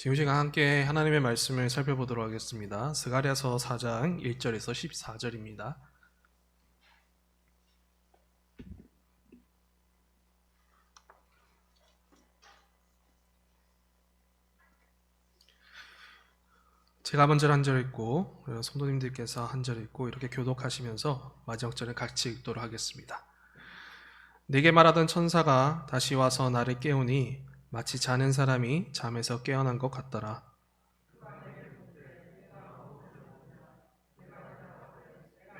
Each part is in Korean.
지금 시간 함께 하나님의 말씀을 살펴보도록 하겠습니다. 스가랴서 4장 1절에서 14절입니다. 제가 먼저 한 절 읽고 성도님들께서 한 절 읽고 이렇게 교독하시면서 마지막 절을 같이 읽도록 하겠습니다. 내게 말하던 천사가 다시 와서 나를 깨우니 마치 자는 사람이 잠에서 깨어난 것 같더라.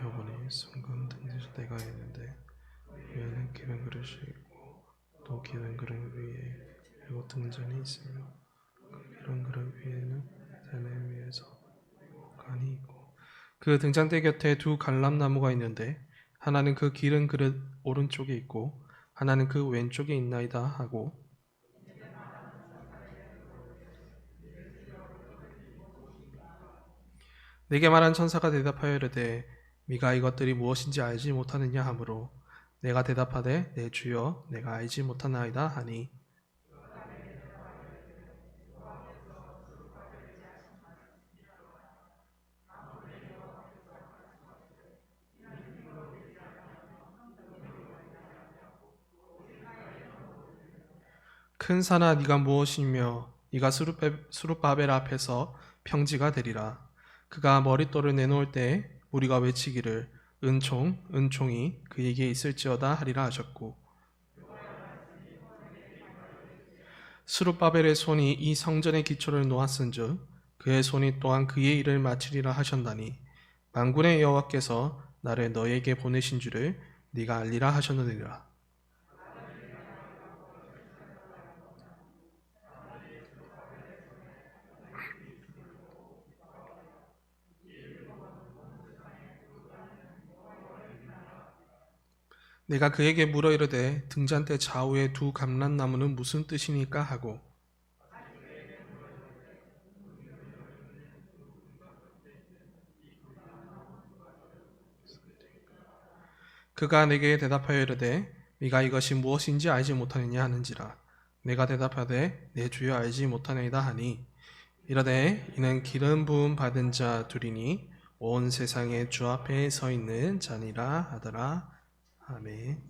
여보니 순간 등지서 내가 있는데 위에는 기름 그릇이 있고 또 기름 그릇 위에 그리고 등잔이 있으며 기름 그릇 위에는 잔에 위에서 간이 있고 그 등잔대 곁에 두 갈람나무가 있는데 하나는 그 기름 그릇 오른쪽에 있고 하나는 그 왼쪽에 있나이다 하고 내게 말한 천사가 대답하여 이르되 네가 이것들이 무엇인지 알지 못하느냐 하므로 내가 대답하되 내 주여 내가 알지 못하나이다 하니 큰 산아 네가 무엇이며 네가 수룹바벨 앞에서 평지가 되리라. 그가 머릿돌을 내놓을 때 우리가 외치기를 은총 은총이 그에게 있을지어다 하리라 하셨고 수룹바벨의 손이 이 성전의 기초를 놓았은즉 그의 손이 또한 그의 일을 마치리라 하셨나니 만군의 여호와께서 나를 너에게 보내신 줄을 네가 알리라 하셨느니라. 내가 그에게 물어 이르되 등잔대 좌우의 두 감람나무는 무슨 뜻이니까 하고 그가 내게 대답하여 이르되 네가 이것이 무엇인지 알지 못하느냐 하는지라. 내가 대답하되 내 주여 알지 못하나이다 하니 이르되 이는 기름 부음 받은 자 둘이니 온 세상의 주 앞에 서 있는 자니라 하더라. 아멘.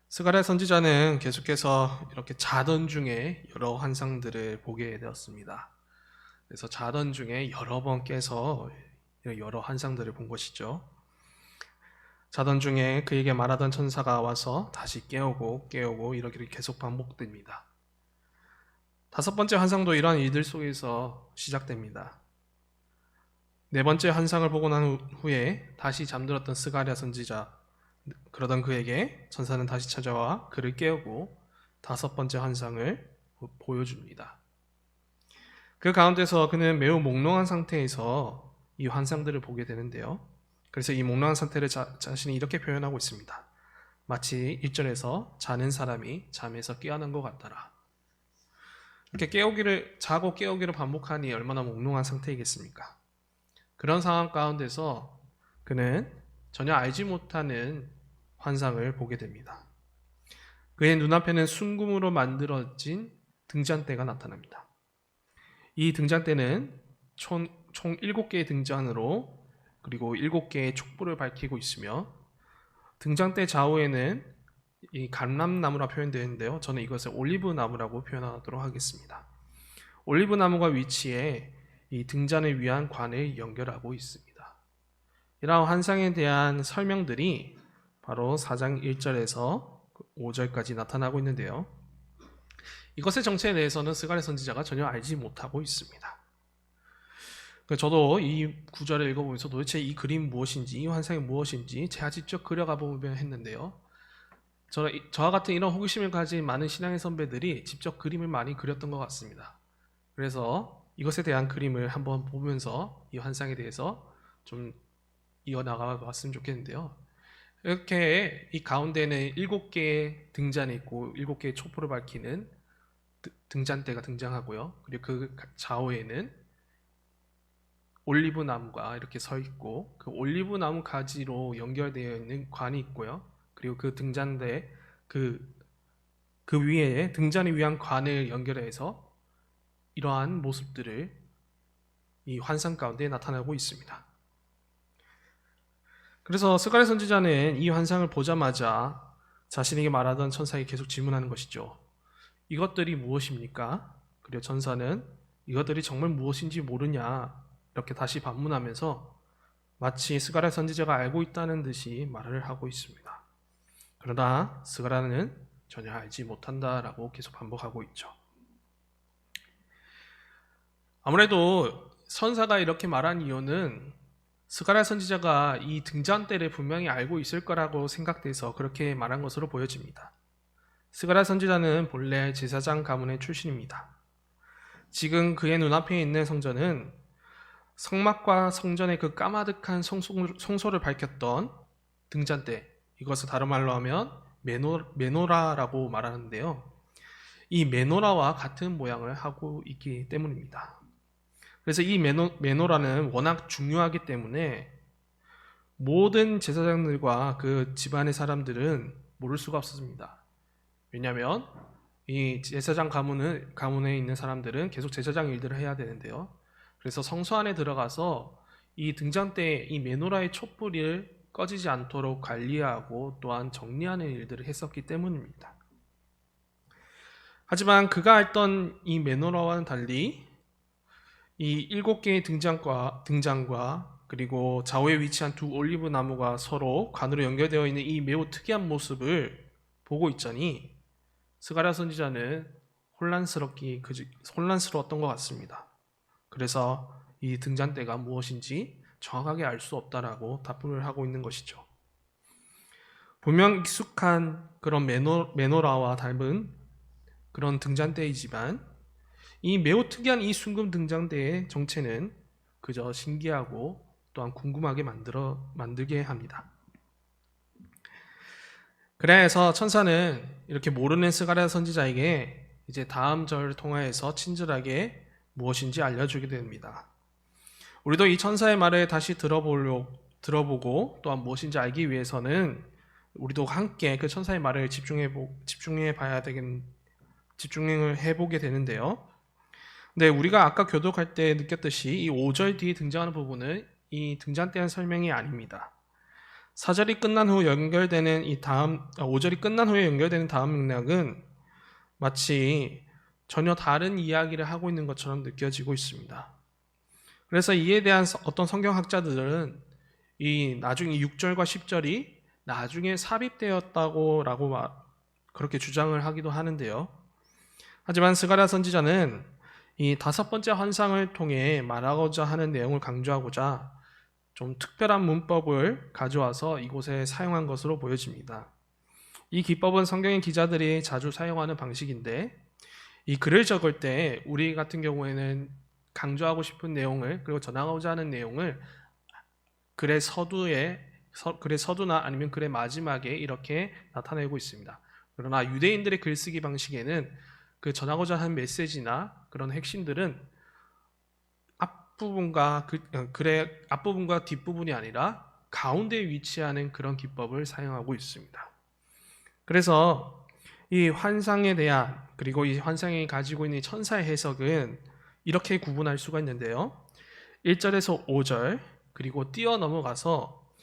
스가랴 선지자는 계속해서 이렇게 자던 중에 여러 환상들을 보게 되었습니다. 그래서 자던 중에 여러 번 깨서 여러 환상들을 본 것이죠. 자던 중에 그에게 말하던 천사가 와서 다시 깨우고 이렇게 계속 반복됩니다. 다섯 번째 환상도 이러한 일들 속에서 시작됩니다. 네 번째 환상을 보고 난 후에 다시 잠들었던 스가랴 선지자, 그러던 그에게 천사는 다시 찾아와 그를 깨우고 다섯 번째 환상을 보여줍니다. 그 가운데서 그는 매우 몽롱한 상태에서 이 환상들을 보게 되는데요. 그래서 이 몽롱한 상태를 자신이 이렇게 표현하고 있습니다. 마치 1절에서 자는 사람이 잠에서 깨어난 것 같더라. 이렇게 자고 깨우기를 반복하니 얼마나 몽롱한 상태이겠습니까? 그런 상황 가운데서 그는 전혀 알지 못하는 환상을 보게 됩니다. 그의 눈앞에는 순금으로 만들어진 등잔대가 나타납니다. 이 등잔대는 총 7개의 등잔으로 그리고 7개의 촛불을 밝히고 있으며 등잔대 좌우에는 이 감람나무라 표현되어 있는데요. 저는 이것을 올리브나무라고 표현하도록 하겠습니다. 올리브나무가 위치해 이 등잔을 위한 관을 연결하고 있습니다. 이러한 환상에 대한 설명들이 바로 4장 1절에서 5절까지 나타나고 있는데요. 이것의 정체에 대해서는 스가랴 선지자가 전혀 알지 못하고 있습니다. 저도 이 구절을 읽어보면서 도대체 이 그림 무엇인지 이 환상이 무엇인지 제가 직접 그려가 보면 했는데요. 저와 같은 이런 호기심을 가진 많은 신앙의 선배들이 직접 그림을 많이 그렸던 것 같습니다. 그래서 이것에 대한 그림을 한번 보면서 이 환상에 대해서 좀 이어나가 봤으면 좋겠는데요. 이렇게 이 가운데는 7개의 등잔이 있고 7개의 촛불을 밝히는 등잔대가 등장하고요. 그리고 그 좌우에는 올리브 나무가 이렇게 서 있고 그 올리브 나무 가지로 연결되어 있는 관이 있고요. 그리고 그 등잔대 그 그 위에 등잔을 위한 관을 연결해서 이러한 모습들을 이 환상 가운데 나타나고 있습니다. 그래서 스가랴 선지자는 이 환상을 보자마자 자신에게 말하던 천사에게 계속 질문하는 것이죠. 이것들이 무엇입니까? 그리고 천사는 이것들이 정말 무엇인지 모르냐 이렇게 다시 반문하면서 마치 스가랴 선지자가 알고 있다는 듯이 말을 하고 있습니다. 그러나 스가랴는 전혀 알지 못한다라고 계속 반복하고 있죠. 아무래도 선사가 이렇게 말한 이유는 스가랴 선지자가 이 등잔대를 분명히 알고 있을 거라고 생각돼서 그렇게 말한 것으로 보여집니다. 스가랴 선지자는 본래 제사장 가문의 출신입니다. 지금 그의 눈앞에 있는 성전은 성막과 성전의 그 까마득한 성소를 밝혔던 등잔대, 이것을 다른 말로 하면 메노라라고 말하는데요. 이 메노라와 같은 모양을 하고 있기 때문입니다. 그래서 이 메노라는 워낙 중요하기 때문에 모든 제사장들과 그 집안의 사람들은 모를 수가 없습니다. 왜냐하면 이 제사장 가문에 있는 사람들은 계속 제사장 일들을 해야 되는데요. 그래서 성소 안에 들어가서 이 등잔대에 이 메노라의 촛불을 꺼지지 않도록 관리하고 또한 정리하는 일들을 했었기 때문입니다. 하지만 그가 했던 이 메노라와는 달리 이 7개의 등잔과 그리고 좌우에 위치한 두 올리브 나무가 서로 관으로 연결되어 있는 이 매우 특이한 모습을 보고 있자니 스가랴 선지자는 혼란스러웠던 것 같습니다. 그래서 이 등잔대가 무엇인지 정확하게 알 수 없다라고 답변을 하고 있는 것이죠. 분명 익숙한 그런 메노라와 닮은 그런 등잔대이지만 이 매우 특이한 이 순금 등잔대의 정체는 그저 신기하고 또한 궁금하게 만들게 합니다. 그래서 천사는 이렇게 모르는 스가랴 선지자에게 이제 다음 절을 통하여서 친절하게 무엇인지 알려주게 됩니다. 우리도 이 천사의 말을 다시 들어보고 또한 무엇인지 알기 위해서는 우리도 함께 그 천사의 말을 집중을 해보게 되는데요. 근데 우리가 아까 교독할 때 느꼈듯이 이 5절 뒤에 등장하는 부분은 이 등잔대한 설명이 아닙니다. 4절이 끝난 후 연결되는 5절이 끝난 후에 연결되는 다음 맥락은 마치 전혀 다른 이야기를 하고 있는 것처럼 느껴지고 있습니다. 그래서 이에 대한 어떤 성경학자들은 이 나중에 6절과 10절이 나중에 삽입되었다고 그렇게 주장을 하기도 하는데요. 하지만 스가랴 선지자는 이 5번째 환상을 통해 말하고자 하는 내용을 강조하고자 좀 특별한 문법을 가져와서 이곳에 사용한 것으로 보여집니다. 이 기법은 성경의 기자들이 자주 사용하는 방식인데 이 글을 적을 때 우리 같은 경우에는 강조하고 싶은 내용을 그리고 전하고자 하는 내용을 글의 서두나 아니면 글의 마지막에 이렇게 나타내고 있습니다. 그러나 유대인들의 글쓰기 방식에는 그 전하고자 하는 메시지나 그런 핵심들은 글의 앞부분과 뒷부분이 아니라 가운데에 위치하는 그런 기법을 사용하고 있습니다. 그래서 이 환상에 대한 그리고 이 환상이 가지고 있는 천사의 해석은 이렇게 구분할 수가 있는데요. 1절에서 5절 그리고 뛰어넘어가서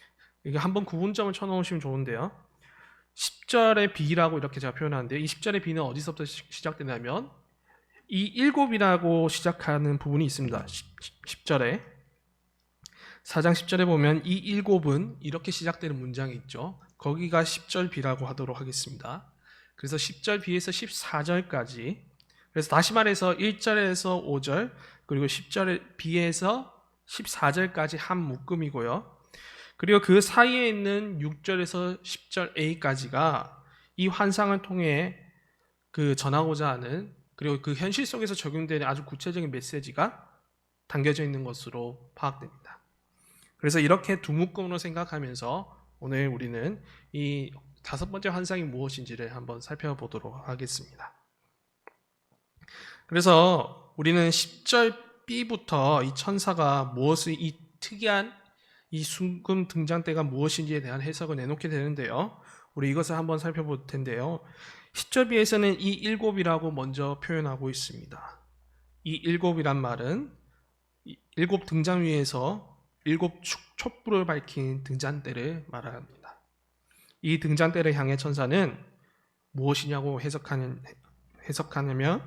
이게 한번 구분점을 쳐놓으시면 좋은데요. 10절의 비라고 이렇게 제가 표현하는데 이 10절의 비는 어디서부터 시작되냐면 이 일곱이라고 시작하는 부분이 있습니다. 10절에 4장 10절에 보면 이 일곱은 이렇게 시작되는 문장이 있죠. 거기가 10절 비라고 하도록 하겠습니다. 그래서 10절 비에서 14절까지 그래서 다시 말해서 1절에서 5절 그리고 10절 비에서 14절까지 한 묶음이고요. 그리고 그 사이에 있는 6절에서 10절 A까지가 이 환상을 통해 그 전하고자 하는 그리고 그 현실 속에서 적용되는 아주 구체적인 메시지가 담겨져 있는 것으로 파악됩니다. 그래서 이렇게 두 묶음으로 생각하면서 오늘 우리는 이 5번째 환상이 무엇인지를 한번 살펴보도록 하겠습니다. 그래서 우리는 10절 B부터 이 천사가 무엇을 이 특이한 이 순금 등잔대가 무엇인지에 대한 해석을 내놓게 되는데요. 우리 이것을 한번 살펴볼 텐데요. 10절비에서는 이 일곱이라고 먼저 표현하고 있습니다. 이 일곱이란 말은 일곱 등잔 위에서 일곱 촛불을 밝힌 등잔대를 말합니다. 이 등잔대를 향해 천사는 무엇이냐고 해석하냐면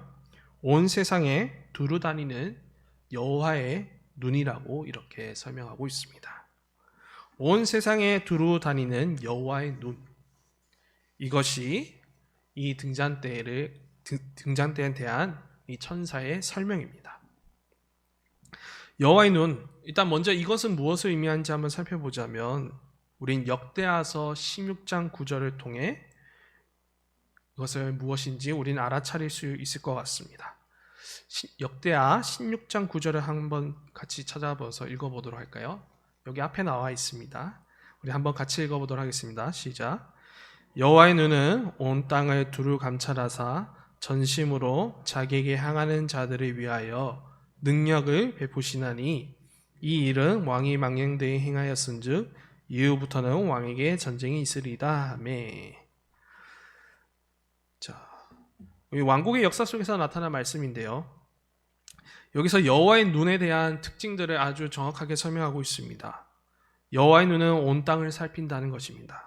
온 세상에 두루 다니는 여호와의 눈이라고 이렇게 설명하고 있습니다. 온 세상에 두루 다니는 여호와의 눈, 이것이 이 등잔대에 대한 이 천사의 설명입니다. 여호와의 눈, 일단 먼저 이것은 무엇을 의미하는지 한번 살펴보자면 우린 역대하서 16장 9절을 통해 이것을 무엇인지 우린 알아차릴 수 있을 것 같습니다. 역대하 16장 9절을 한번 같이 찾아봐서 읽어보도록 할까요? 여기 앞에 나와 있습니다. 우리 한번 같이 읽어보도록 하겠습니다. 시작. 여호와의 눈은 온 땅을 두루 감찰하사 전심으로 자기에게 향하는 자들을 위하여 능력을 베푸시나니 이 일은 왕이 망령되이 행하였은즉 이후부터는 왕에게 전쟁이 있으리다. 아멘. 자, 왕국의 역사 속에서 나타난 말씀인데요. 여기서 여호와의 눈에 대한 특징들을 아주 정확하게 설명하고 있습니다. 여호와의 눈은 온 땅을 살핀다는 것입니다.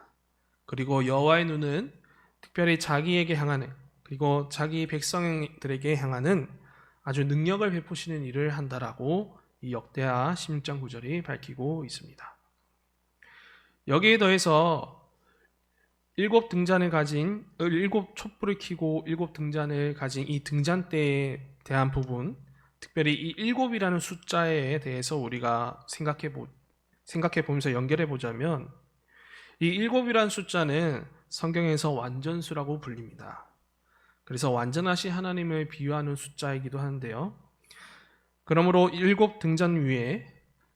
그리고 여호와의 눈은 특별히 자기에게 향하는, 그리고 자기 백성들에게 향하는 아주 능력을 베푸시는 일을 한다라고 이 역대하 16장 9절이 밝히고 있습니다. 여기에 더해서 일곱 촛불을 켜고 일곱 등잔을 가진 이 등잔대에 대한 부분, 특별히 이 일곱이라는 숫자에 대해서 우리가 생각해 보면서 연결해 보자면 이 일곱이라는 숫자는 성경에서 완전수라고 불립니다. 그래서 완전하신 하나님을 비유하는 숫자이기도 한데요. 그러므로 일곱 등잔 위에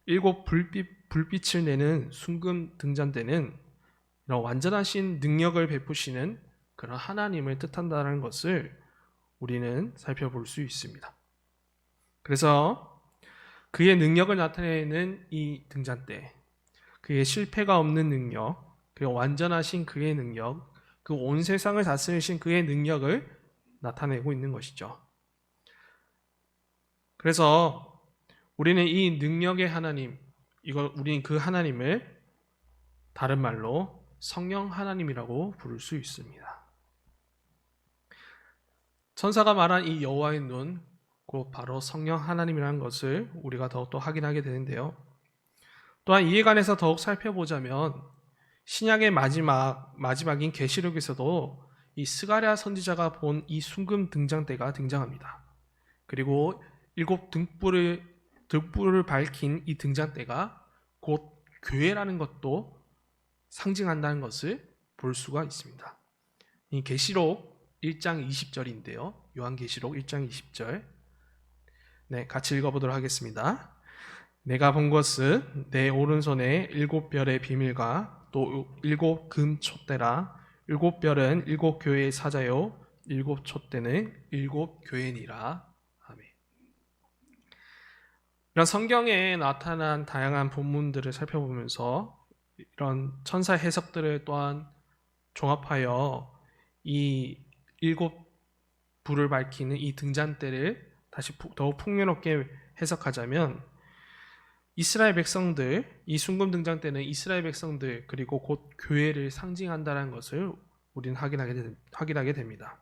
일곱 불빛을 내는 순금 등잔대는 이런 완전하신 능력을 베푸시는 그런 하나님을 뜻한다는 것을 우리는 살펴볼 수 있습니다. 그래서 그의 능력을 나타내는 이 등잔대, 그의 실패가 없는 능력, 그리고 완전하신 그의 능력, 그 온 세상을 다스리신 그의 능력을 나타내고 있는 것이죠. 그래서 우리는 이 능력의 하나님, 우리는 그 하나님을 다른 말로 성령 하나님이라고 부를 수 있습니다. 천사가 말한 이 여호와의 눈, 곧 바로 성령 하나님이라는 것을 우리가 더욱더 확인하게 되는데요. 또한 이에 관해서 더욱 살펴보자면 신약의 마지막인 계시록에서도 이 스가랴 선지자가 본 이 순금 등잔대가 등장합니다. 그리고 일곱 등불을 밝힌 이 등잔대가 곧 교회라는 것도 상징한다는 것을 볼 수가 있습니다. 이 계시록 1장 20절인데요. 요한계시록 1장 20절. 네, 같이 읽어보도록 하겠습니다. 내가 본 것은 내 오른손에 일곱 별의 비밀과 또 일곱 금 촛대라. 일곱 별은 일곱 교회의 사자요, 일곱 촛대는 일곱 교회니라. 아멘. 이런 성경에 나타난 다양한 본문들을 살펴보면서 이런 천사 해석들을 또한 종합하여 이 일곱 불을 밝히는 이 등잔대를 다시 더욱 풍요롭게 해석하자면 이스라엘 백성들, 이 순금 등잔대는 이스라엘 백성들 그리고 곧 교회를 상징한다는 것을 우리는 확인하게 됩니다.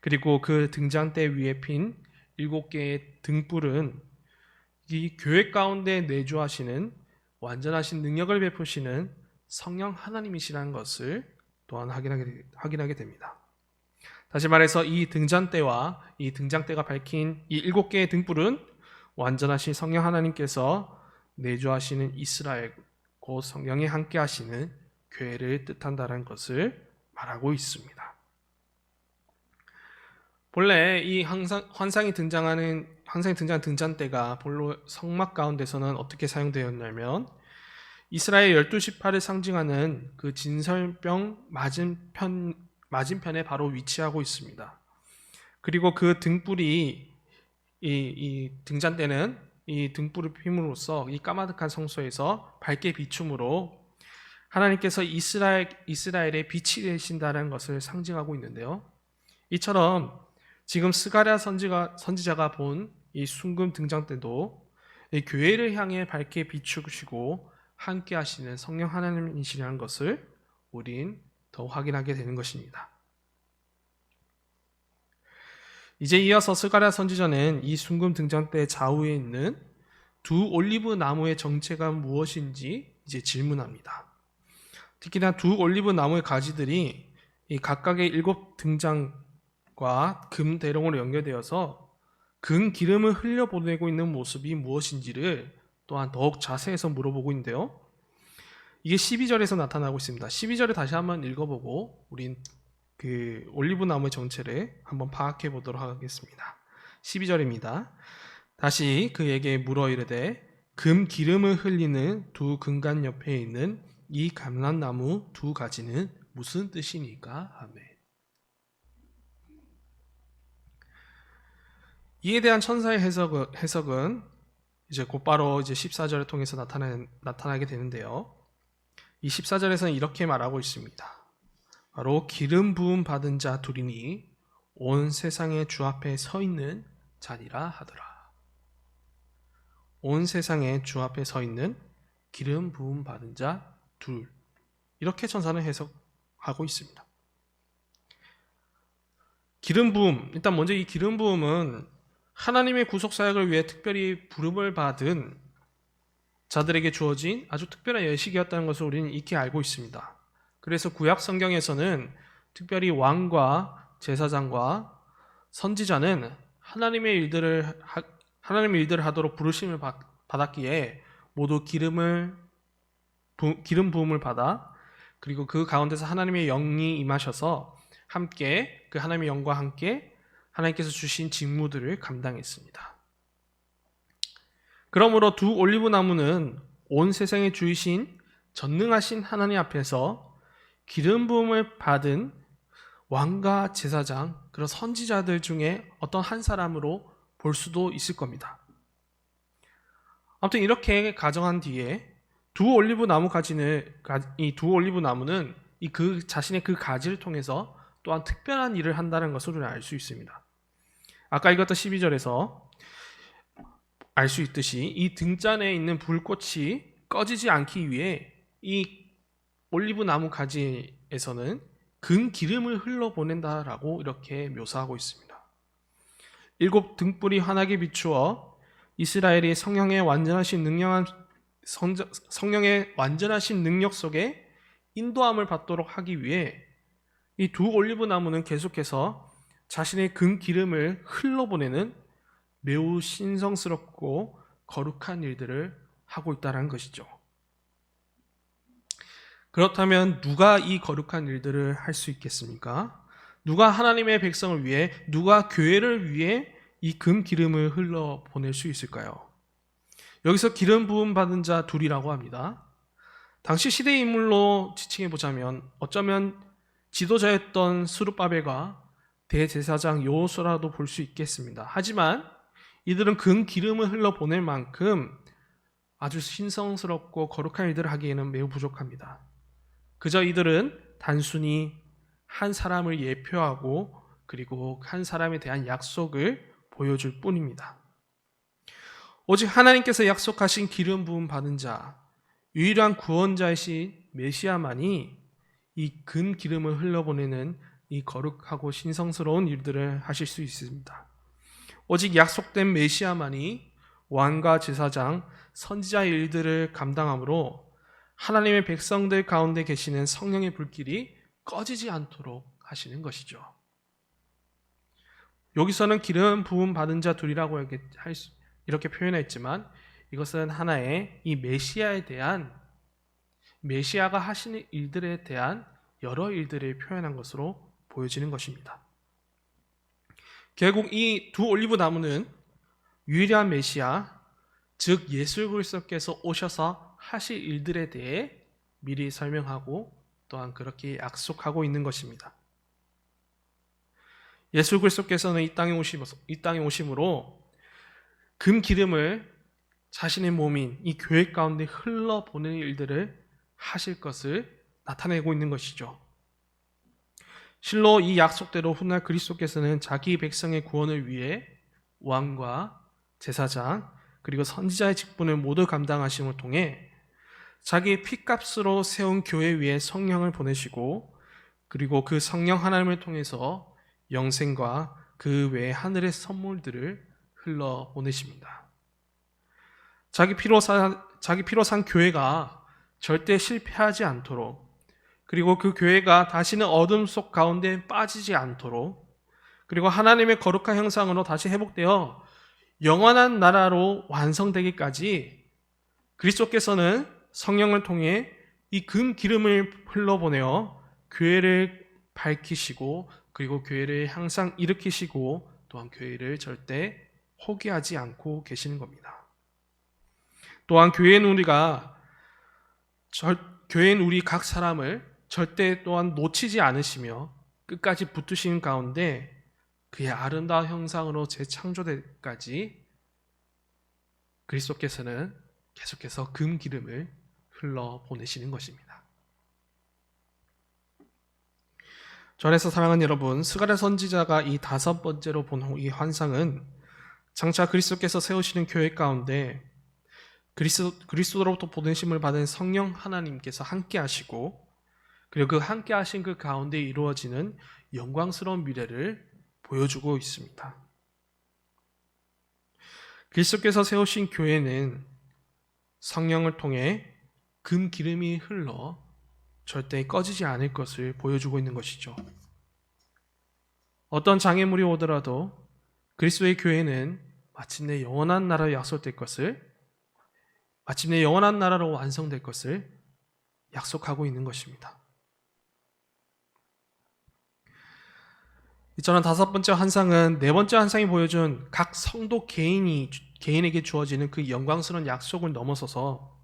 그리고 그 등잔대 위에 핀 일곱 개의 등불은 이 교회 가운데 내주하시는 완전하신 능력을 베푸시는 성령 하나님이시라는 것을 또한 확인하게 됩니다. 다시 말해서 이 등잔대와 이 등잔대가 밝힌 이 일곱 개의 등불은 완전하신 성령 하나님께서 내주하시는 이스라엘, 곧 성령이 함께 하시는 교회를 뜻한다는 것을 말하고 있습니다. 본래 이 환상이 등장한 등잔대가 본래 성막 가운데서는 어떻게 사용되었냐면 이스라엘 12지파를 상징하는 그 진설병 맞은편에 바로 위치하고 있습니다. 그리고 그 등불이 이 등잔대는 이 등불을 핌으로써 이 까마득한 성소에서 밝게 비춤으로 하나님께서 이스라엘의 빛이 되신다는 것을 상징하고 있는데요. 이처럼 지금 스가랴 선지자가 본 이 순금 등장 때도 이 교회를 향해 밝게 비추시고 함께 하시는 성령 하나님이시라는 것을 우린 더 확인하게 되는 것입니다. 이제 이어서 스가랴 선지자는 이 순금 등장 때 좌우에 있는 두 올리브 나무의 정체가 무엇인지 이제 질문합니다. 특히나 두 올리브 나무의 가지들이 이 각각의 7 등장과 금 대롱으로 연결되어서 금 기름을 흘려보내고 있는 모습이 무엇인지를 또한 더욱 자세해서 물어보고 있는데요. 이게 12절에서 나타나고 있습니다. 12절을 다시 한번 읽어보고 우린 그 올리브 나무의 정체를 한번 파악해 보도록 하겠습니다. 12절입니다. 다시 그에게 물어 이르되 금 기름을 흘리는 두 금관 옆에 있는 이 감람나무 두 가지는 무슨 뜻이니까? 아멘. 이에 대한 천사의 해석은 이제 곧바로 이제 14절을 통해서 나타나게 되는데요. 이 14절에서는 이렇게 말하고 있습니다. 바로 기름 부음 받은 자 둘이니 온 세상의 주 앞에 서 있는 자니라 하더라. 온 세상의 주 앞에 서 있는 기름 부음 받은 자 둘. 이렇게 천사는 해석하고 있습니다. 기름 부음, 일단 먼저 이 기름 부음은 하나님의 구속 사역을 위해 특별히 부름을 받은 자들에게 주어진 아주 특별한 예식이었다는 것을 우리는 익히 알고 있습니다. 그래서 구약 성경에서는 특별히 왕과 제사장과 선지자는 하나님의 일들을 하도록 부르심을 받았기에 모두 기름 부음을 받아 그리고 그 가운데서 하나님의 영이 임하셔서 함께 그 하나님의 영과 함께 하나님께서 주신 직무들을 감당했습니다. 그러므로 두 올리브 나무는 온 세상의 주이신 전능하신 하나님 앞에서 기름 부음을 받은 왕과 제사장 그런 선지자들 중에 어떤 한 사람으로 볼 수도 있을 겁니다. 아무튼 이렇게 가정한 뒤에 두 올리브 나무는 그 자신의 그 가지를 통해서 또한 특별한 일을 한다는 것을 우리는 알 수 있습니다. 아까 읽었던 12절에서 알 수 있듯이 이 등잔에 있는 불꽃이 꺼지지 않기 위해 이 올리브 나무 가지에서는 금 기름을 흘러보낸다라고 이렇게 묘사하고 있습니다. 7 등불이 환하게 비추어 이스라엘이 성령의 완전하신 능력 속에 인도함을 받도록 하기 위해 이 두 올리브 나무는 계속해서 자신의 금 기름을 흘러보내는 매우 신성스럽고 거룩한 일들을 하고 있다는 것이죠. 그렇다면 누가 이 거룩한 일들을 할 수 있겠습니까? 누가 하나님의 백성을 위해, 누가 교회를 위해 이 금 기름을 흘러보낼 수 있을까요? 여기서 기름 부음 받은 자 둘이라고 합니다. 당시 시대 인물로 지칭해 보자면 어쩌면 지도자였던 스룹바벨과 대제사장 여호수아라도 볼 수 있겠습니다. 하지만 이들은 금 기름을 흘러보낼 만큼 아주 신성스럽고 거룩한 일들을 하기에는 매우 부족합니다. 그저 이들은 단순히 한 사람을 예표하고 그리고 한 사람에 대한 약속을 보여줄 뿐입니다. 오직 하나님께서 약속하신 기름 부음 받은 자, 유일한 구원자이신 메시아만이 이 금 기름을 흘려보내는 이 거룩하고 신성스러운 일들을 하실 수 있습니다. 오직 약속된 메시아만이 왕과 제사장, 선지자의 일들을 감당함으로 하나님의 백성들 가운데 계시는 성령의 불길이 꺼지지 않도록 하시는 것이죠. 여기서는 기름 부음 받은 자 둘이라고 이렇게 표현했지만 이것은 하나의 이 메시아가 하시는 일들에 대한 여러 일들을 표현한 것으로 보여지는 것입니다. 결국 이 두 올리브 나무는 유일한 메시아, 즉 예수 그리스도께서 오셔서 하실 일들에 대해 미리 설명하고 또한 그렇게 약속하고 있는 것입니다. 예수 그리스도께서는 이 땅에 오심으로 금 기름을 자신의 몸인 이 교회 가운데 흘러보내는 일들을 하실 것을 나타내고 있는 것이죠. 실로 이 약속대로 훗날 그리스도께서는 자기 백성의 구원을 위해 왕과 제사장 그리고 선지자의 직분을 모두 감당하심을 통해 자기의 피값으로 세운 교회 위에 성령을 보내시고 그리고 그 성령 하나님을 통해서 영생과 그 외의 하늘의 선물들을 흘러 보내십니다. 자기 피로 산 교회가 절대 실패하지 않도록 그리고 그 교회가 다시는 어둠 속 가운데 빠지지 않도록 그리고 하나님의 거룩한 형상으로 다시 회복되어 영원한 나라로 완성되기까지 그리스도께서는 성령을 통해 이 금 기름을 흘러보내어 교회를 밝히시고 그리고 교회를 항상 일으키시고 또한 교회를 절대 포기하지 않고 계시는 겁니다. 또한 교회는 우리 각 사람을 절대 또한 놓치지 않으시며 끝까지 붙드시는 가운데 그의 아름다운 형상으로 재창조될 때까지 그리스도께서는 계속해서 금 기름을 흘러 보내시는 것입니다. 주 안에서 사랑하는 여러분, 스가랴 선지자가 이 5번째로 본 이 환상은 장차 그리스도께서 세우시는 교회 가운데 그리스도로부터 보내심을 받은 성령 하나님께서 함께 하시고 그리고 그 함께 하신 그 가운데 이루어지는 영광스러운 미래를 보여주고 있습니다. 그리스도께서 세우신 교회는 성령을 통해 금 기름이 흘러 절대 꺼지지 않을 것을 보여주고 있는 것이죠. 어떤 장애물이 오더라도 그리스도의 교회는 마침내 영원한 나라로 약속될 것을 마침내 영원한 나라로 완성될 것을 약속하고 있는 것입니다. 저는 5번째 환상은 4번째 환상이 보여준 각 성도 개인에게 주어지는 그 영광스러운 약속을 넘어서서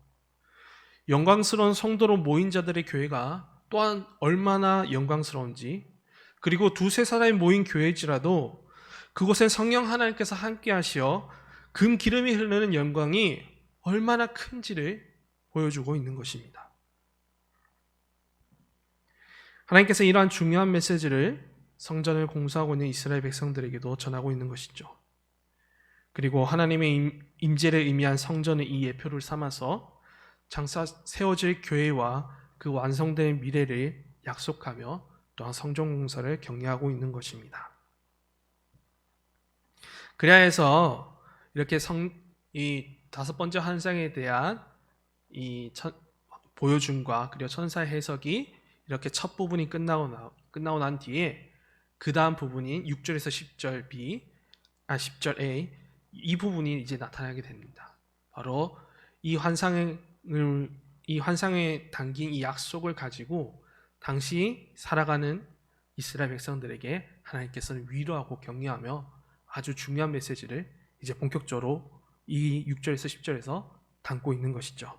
영광스러운 성도로 모인 자들의 교회가 또한 얼마나 영광스러운지 그리고 2-3사람이 모인 교회일지라도 그곳에 성령 하나님께서 함께 하시어 금 기름이 흐르는 영광이 얼마나 큰지를 보여주고 있는 것입니다. 하나님께서 이러한 중요한 메시지를 성전을 공사하고 있는 이스라엘 백성들에게도 전하고 있는 것이죠. 그리고 하나님의 임재를 의미한 성전의 이 예표를 삼아서 장차 세워질 교회와 그 완성된 미래를 약속하며 또한 성전 공사를 격려하고 있는 것입니다. 그래야 해서 이렇게 이 5번째 환상에 대한 보여줌과 그리고 천사의 해석이 이렇게 첫 부분이 끝나고 난 뒤에 그 다음 부분인 6절에서 10절 B, 10절 A 이 부분이 이제 나타나게 됩니다. 바로 이 환상에 담긴 이 약속을 가지고 당시 살아가는 이스라엘 백성들에게 하나님께서는 위로하고 격려하며 아주 중요한 메시지를 이제 본격적으로 이 6절에서 10절에서 담고 있는 것이죠.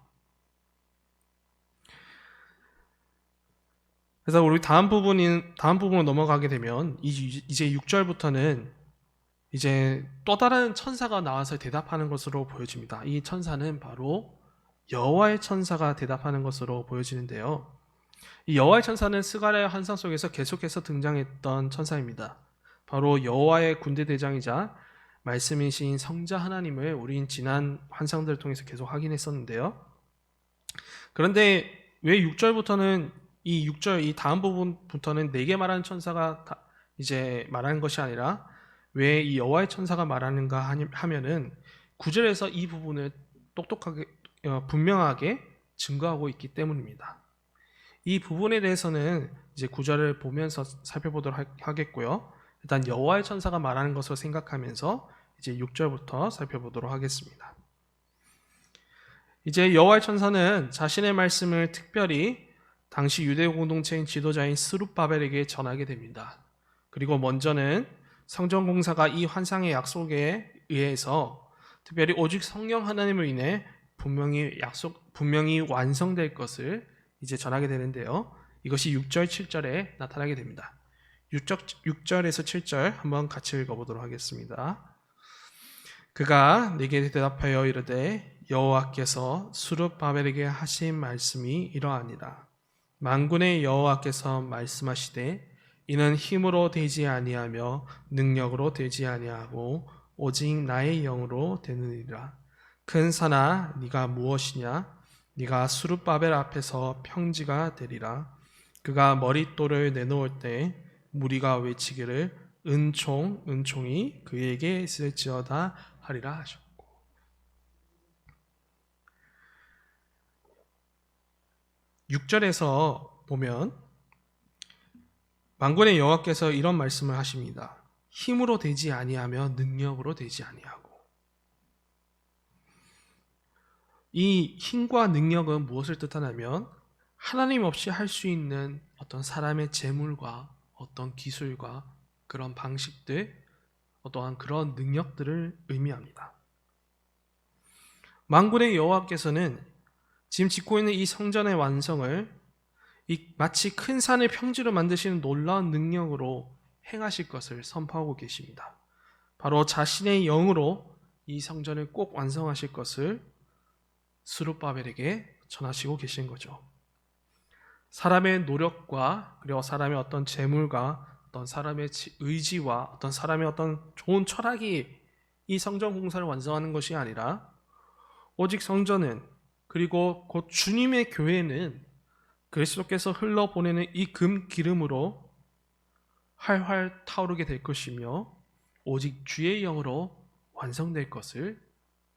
그래서 우리 다음 부분으로 넘어가게 되면 이제 6절부터는 이제 또 다른 천사가 나와서 대답하는 것으로 보여집니다. 이 천사는 바로 여호와의 천사가 대답하는 것으로 보여지는데요. 이 여호와의 천사는 스가랴의 환상 속에서 계속해서 등장했던 천사입니다. 바로 여호와의 군대 대장이자 말씀이신 성자 하나님을 우린 지난 환상들을 통해서 계속 확인했었는데요. 그런데 왜 6절부터는 이 6절 이 다음 부분부터는 내게 말하는 천사가 이제 말하는 것이 아니라 왜 이 여호와의 천사가 말하는가 하면은 9절에서 이 부분을 똑똑하게 분명하게 증거하고 있기 때문입니다. 이 부분에 대해서는 이제 9절을 보면서 살펴보도록 하겠고요. 일단 여호와의 천사가 말하는 것으로 생각하면서 이제 6절부터 살펴보도록 하겠습니다. 이제 여호와의 천사는 자신의 말씀을 특별히 당시 유대 공동체인 지도자인 스룹바벨에게 전하게 됩니다. 그리고 먼저는 성전 공사가 이 환상의 약속에 의해서 특별히 오직 성령 하나님을 인해 분명히 완성될 것을 이제 전하게 되는데요. 이것이 6절, 7절에 나타나게 됩니다. 6절에서 7절 한번 같이 읽어보도록 하겠습니다. 그가 내게 대답하여 이르되 여호와께서 스룹바벨에게 하신 말씀이 이러하니라. 만군의 여호와께서 말씀하시되 이는 힘으로 되지 아니하며 능력으로 되지 아니하고 오직 나의 영으로 되느니라. 큰 산아 네가 무엇이냐? 네가 스룹바벨 앞에서 평지가 되리라. 그가 머릿돌을 내놓을 때 무리가 외치기를 은총이 그에게 있을지어다 하리라 하셨고, 6절에서 보면 만군의 여호와께서 이런 말씀을 하십니다. 힘으로 되지 아니하며 능력으로 되지 아니하고. 이 힘과 능력은 무엇을 뜻하냐면 하나님 없이 할 수 있는 어떤 사람의 재물과 어떤 기술과 그런 방식들, 어떠한 그런 능력들을 의미합니다. 만군의 여호와께서는 지금 짓고 있는 이 성전의 완성을 마치 큰 산을 평지로 만드시는 놀라운 능력으로 행하실 것을 선포하고 계십니다. 바로 자신의 영으로 이 성전을 꼭 완성하실 것을 스룹바벨에게 전하시고 계신 거죠. 사람의 노력과 그리고 사람의 어떤 재물과 어떤 사람의 의지와 어떤 사람의 어떤 좋은 철학이 이 성전 공사를 완성하는 것이 아니라 오직 성전은, 그리고 곧 주님의 교회는 그리스도께서 흘러보내는 이 금 기름으로 활활 타오르게 될 것이며 오직 주의 영으로 완성될 것을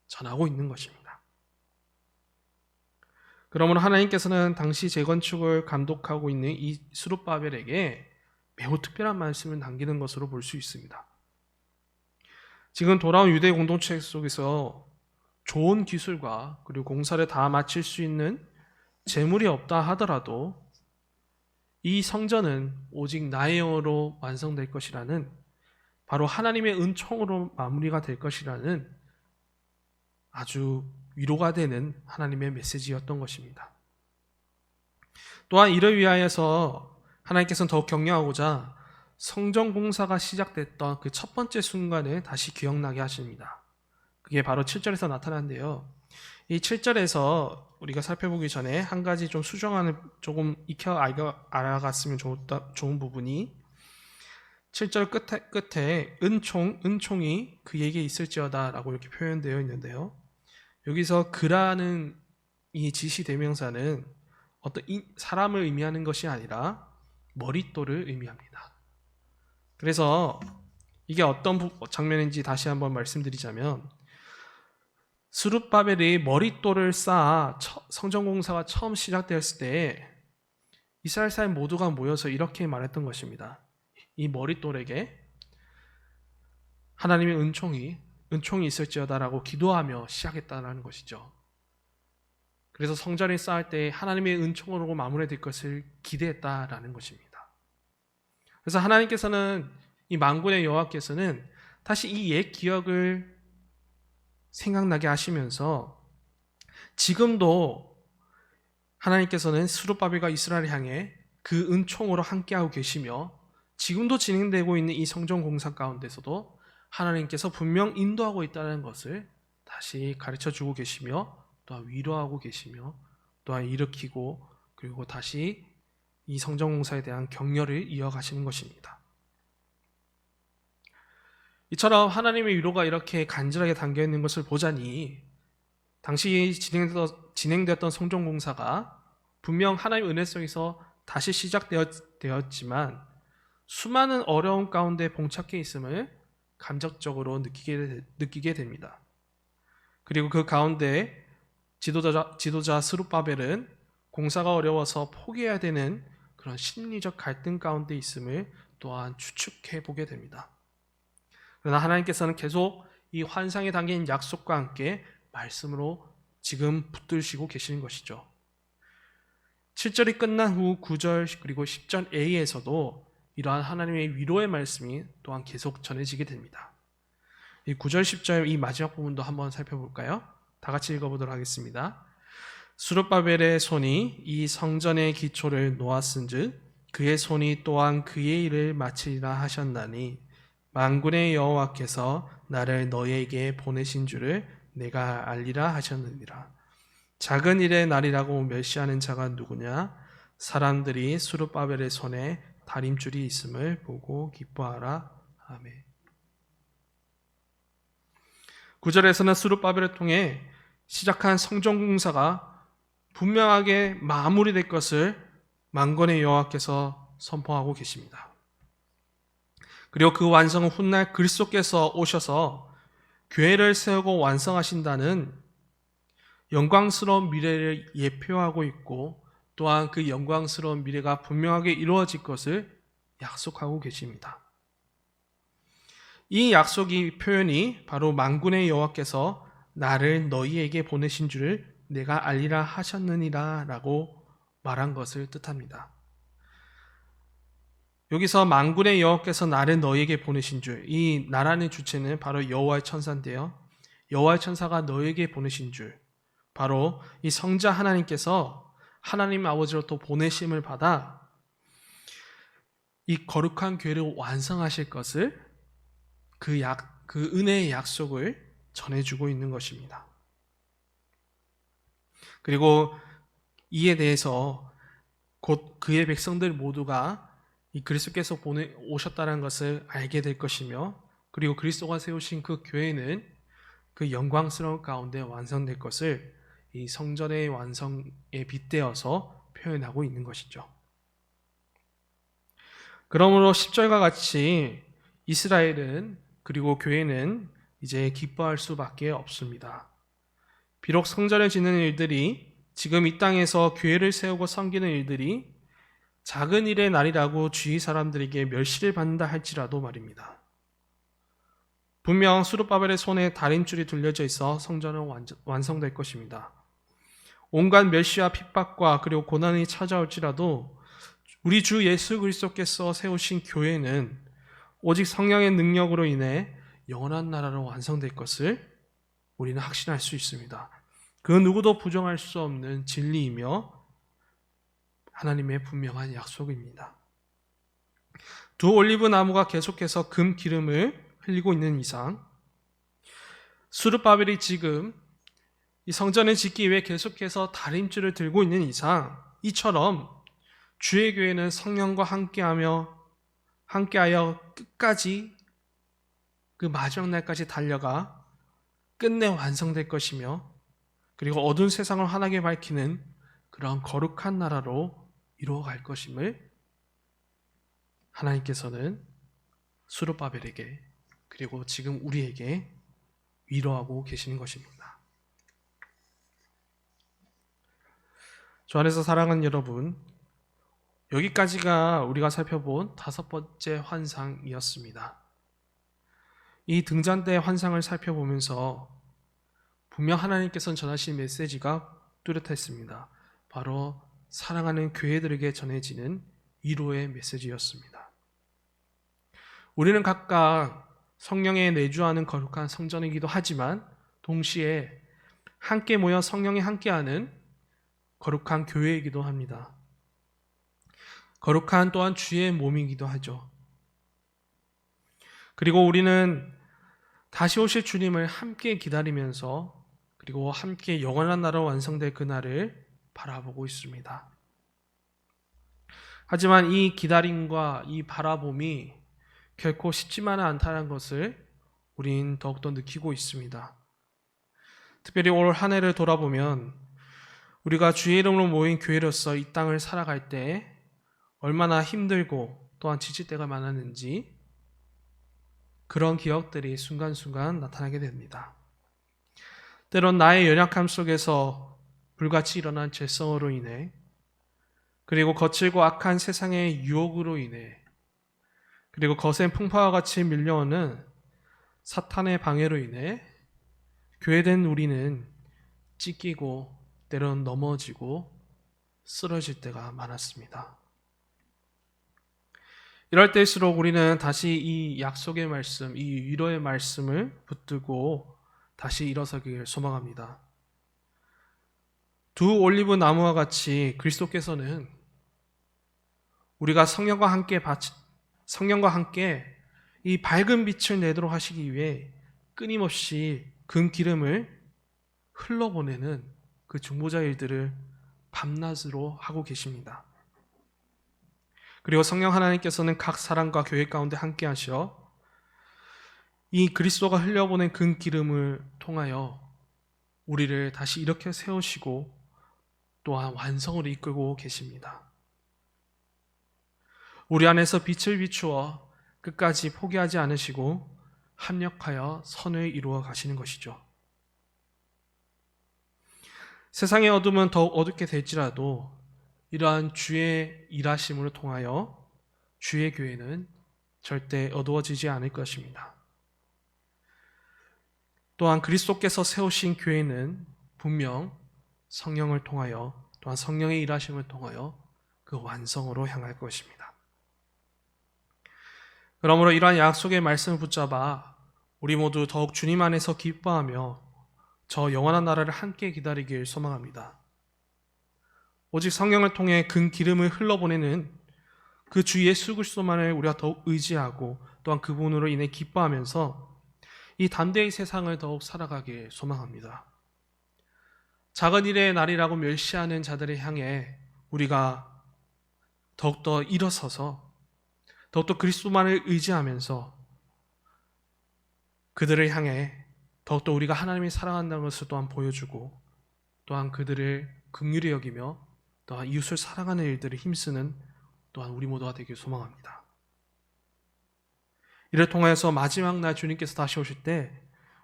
전하고 있는 것입니다. 그러므로 하나님께서는 당시 재건축을 감독하고 있는 이 스룹바벨에게 매우 특별한 말씀을 남기는 것으로 볼 수 있습니다. 지금 돌아온 유대 공동체 속에서 좋은 기술과 그리고 공사를 다 마칠 수 있는 재물이 없다 하더라도 이 성전은 오직 나의 영으로 완성될 것이라는, 바로 하나님의 은총으로 마무리가 될 것이라는 아주 위로가 되는 하나님의 메시지였던 것입니다. 또한 이를 위하여서 하나님께서는 더욱 격려하고자 성전 공사가 시작됐던 그 첫 번째 순간을 다시 기억나게 하십니다. 그게 바로 7절에서 나타나는데요. 이 7절에서 우리가 살펴보기 전에 한 가지 좀 수정안을 조금 익혀 알아갔으면 좋은 부분이 7절 끝에 은총이 그에게 있을지어다 라고 이렇게 표현되어 있는데요. 여기서 그라는 이 지시대명사는 어떤 사람을 의미하는 것이 아니라 머릿돌을 의미합니다. 그래서 이게 어떤 장면인지 다시 한번 말씀드리자면, 스룹바벨이 머릿돌을 쌓아 성전공사가 처음 시작되었을 때 이스라엘 사람 모두가 모여서 이렇게 말했던 것입니다. 이 머릿돌에게 하나님의 은총이 있을지어다라고 기도하며 시작했다는 것이죠. 그래서 성전을 쌓을 때 하나님의 은총으로 마무리될 것을 기대했다라는 것입니다. 그래서 하나님께서는, 이 만군의 여호와께서는 다시 이 옛 기억을 생각나게 하시면서 지금도 하나님께서는 스룹바벨과 이스라엘을 향해 그 은총으로 함께하고 계시며 지금도 진행되고 있는 이 성전 공사 가운데서도 하나님께서 분명 인도하고 있다는 것을 다시 가르쳐주고 계시며 또한 위로하고 계시며 또한 일으키고 그리고 다시 이 성전 공사에 대한 격려를 이어가시는 것입니다. 이처럼 하나님의 위로가 이렇게 간절하게 담겨있는 것을 보자니 당시 진행되었던 성전 공사가 분명 하나님의 은혜 속에서 다시 시작되었지만 수많은 어려움 가운데 봉착해 있음을 감정적으로 느끼게 됩니다. 그리고 그 가운데 지도자 스룹바벨은 공사가 어려워서 포기해야 되는 그런 심리적 갈등 가운데 있음을 또한 추측해 보게 됩니다. 그러나 하나님께서는 계속 이 환상에 담긴 약속과 함께 말씀으로 지금 붙들시고 계시는 것이죠. 7절이 끝난 후 9절 그리고 10절 A에서도 이러한 하나님의 위로의 말씀이 또한 계속 전해지게 됩니다. 이 9절 10절 이 마지막 부분도 한번 살펴볼까요? 다 같이 읽어보도록 하겠습니다. 스룹바벨의 손이 이 성전의 기초를 놓았은즉 그의 손이 또한 그의 일을 마치리라 하셨나니 만군의 여호와께서 나를 너희에게 보내신 줄을 내가 알리라 하셨느니라. 작은 일의 날이라고 멸시하는 자가 누구냐? 사람들이 스룹바벨의 손에 다림줄이 있음을 보고 기뻐하라. 아멘. 9절에서는 스룹바벨을 통해 시작한 성전공사가 분명하게 마무리될 것을 만군의 여호와께서 선포하고 계십니다. 그리고 그 완성은 훗날 그리스도께서 오셔서 교회를 세우고 완성하신다는 영광스러운 미래를 예표하고 있고, 또한 그 영광스러운 미래가 분명하게 이루어질 것을 약속하고 계십니다. 이 약속이 표현이 바로 만군의 여호와께서 나를 너희에게 보내신 줄을 내가 알리라 하셨느니라 라고 말한 것을 뜻합니다. 여기서 만군의 여호와께서 나를 너희에게 보내신 줄, 이 나라는 주체는 바로 여호와의 천사인데요, 여호와의 천사가 너희에게 보내신 줄, 바로 이 성자 하나님께서 하나님 아버지로부터 보내심을 받아 이 거룩한 교회를 완성하실 것을 그 은혜의 약속을 전해주고 있는 것입니다. 그리고 이에 대해서 곧 그의 백성들 모두가 이 그리스도께서 오셨다는 것을 알게 될 것이며, 그리고 그리스도가 세우신 그 교회는 그 영광스러운 가운데 완성될 것을 이 성전의 완성에 빗대어서 표현하고 있는 것이죠. 그러므로 10절과 같이 이스라엘은, 그리고 교회는 이제 기뻐할 수밖에 없습니다. 비록 성전을 짓는 일들이, 지금 이 땅에서 교회를 세우고 섬기는 일들이 작은 일의 날이라고 주위 사람들에게 멸시를 받는다 할지라도 말입니다. 분명 스룹바벨의 손에 다림줄이 둘려져 있어 성전은 완성될 것입니다. 온갖 멸시와 핍박과 그리고 고난이 찾아올지라도 우리 주 예수 그리스도께서 세우신 교회는 오직 성령의 능력으로 인해 영원한 나라로 완성될 것을 우리는 확신할 수 있습니다. 그 누구도 부정할 수 없는 진리이며 하나님의 분명한 약속입니다. 두 올리브 나무가 계속해서 금 기름을 흘리고 있는 이상, 스룹바벨이 지금 이 성전을 짓기 위해 계속해서 다림줄을 들고 있는 이상, 이처럼 주의 교회는 성령과 함께하여 끝까지 그 마지막 날까지 달려가 끝내 완성될 것이며, 그리고 어두운 세상을 환하게 밝히는 그런 거룩한 나라로 이루어갈 것임을 하나님께서는 스룹바벨에게, 그리고 지금 우리에게 위로하고 계시는 것입니다. 주 안에서 사랑하는 여러분, 여기까지가 우리가 살펴본 5번째 환상이었습니다. 이 등잔대의 환상을 살펴보면서 분명 하나님께서는 전하신 메시지가 뚜렷했습니다. 바로 사랑하는 교회들에게 전해지는 위로의 메시지였습니다. 우리는 각각 성령에 내주하는 거룩한 성전이기도 하지만, 동시에 함께 모여 성령이 함께하는 거룩한 교회이기도 합니다. 거룩한 또한 주의 몸이기도 하죠. 그리고 우리는 다시 오실 주님을 함께 기다리면서, 그리고 함께 영원한 나라로 완성될 그날을 바라보고 있습니다. 하지만 이 기다림과 이 바라봄이 결코 쉽지만은 않다는 것을 우린 더욱더 느끼고 있습니다. 특별히 올 한 해를 돌아보면 우리가 주의 이름으로 모인 교회로서 이 땅을 살아갈 때 얼마나 힘들고 또한 지칠 때가 많았는지, 그런 기억들이 순간순간 나타나게 됩니다. 때론 나의 연약함 속에서 불같이 일어난 죄성으로 인해, 그리고 거칠고 악한 세상의 유혹으로 인해, 그리고 거센 풍파와 같이 밀려오는 사탄의 방해로 인해 교회된 우리는 찢기고 때론 넘어지고 쓰러질 때가 많았습니다. 이럴 때일수록 우리는 다시 이 약속의 말씀, 이 위로의 말씀을 붙들고 다시 일어서기를 소망합니다. 두 올리브 나무와 같이 그리스도께서는 우리가 성령과 함께 이 밝은 빛을 내도록 하시기 위해 끊임없이 금 기름을 흘러보내는 그 중보자 일들을 밤낮으로 하고 계십니다. 그리고 성령 하나님께서는 각 사람과 교회 가운데 함께 하셔 이 그리스도가 흘려보낸 금 기름을 통하여 우리를 다시 이렇게 세우시고 또한 완성으로 이끌고 계십니다. 우리 안에서 빛을 비추어 끝까지 포기하지 않으시고 합력하여 선을 이루어 가시는 것이죠. 세상의 어둠은 더욱 어둡게 될지라도 이러한 주의 일하심을 통하여 주의 교회는 절대 어두워지지 않을 것입니다. 또한 그리스도께서 세우신 교회는 분명 성령을 통하여 또한 성령의 일하심을 통하여 그 완성으로 향할 것입니다. 그러므로 이러한 약속의 말씀을 붙잡아 우리 모두 더욱 주님 안에서 기뻐하며 저 영원한 나라를 함께 기다리길 소망합니다. 오직 성령을 통해 금 기름을 흘러보내는 그 주 예수 그리스도만을 우리가 더욱 의지하고 또한 그분으로 인해 기뻐하면서 이 담대의 세상을 더욱 살아가길 소망합니다. 작은 일의 날이라고 멸시하는 자들을 향해 우리가 더욱더 일어서서 더욱더 그리스도만을 의지하면서 그들을 향해 더욱더 우리가 하나님을 사랑한다는 것을 또한 보여주고 또한 그들을 긍휼히 여기며 또한 이웃을 사랑하는 일들을 힘쓰는 또한 우리 모두가 되길 소망합니다. 이를 통해서 마지막 날 주님께서 다시 오실 때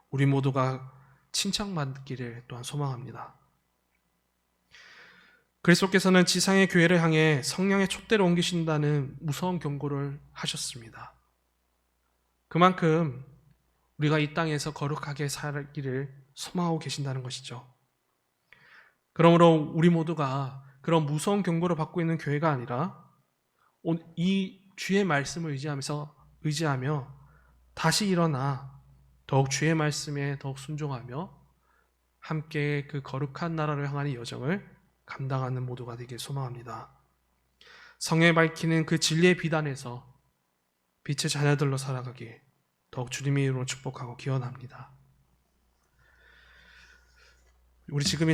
우리 모두가 칭찬받기를 또한 소망합니다. 그리스도께서는 지상의 교회를 향해 성령의 촛대를 옮기신다는 무서운 경고를 하셨습니다. 그만큼 우리가 이 땅에서 거룩하게 살기를 소망하고 계신다는 것이죠. 그러므로 우리 모두가 그런 무서운 경고를 받고 있는 교회가 아니라 이 주의 말씀을 의지하며 다시 일어나 더욱 주의 말씀에 더욱 순종하며 함께 그 거룩한 나라를 향하는 여정을 감당하는 모두가 되길 소망합니다. 성령에 밝히는 그 진리의 비단에서 빛의 자녀들로 살아가길 더욱 주님의 이름으로 축복하고 기원합니다. 우리 지금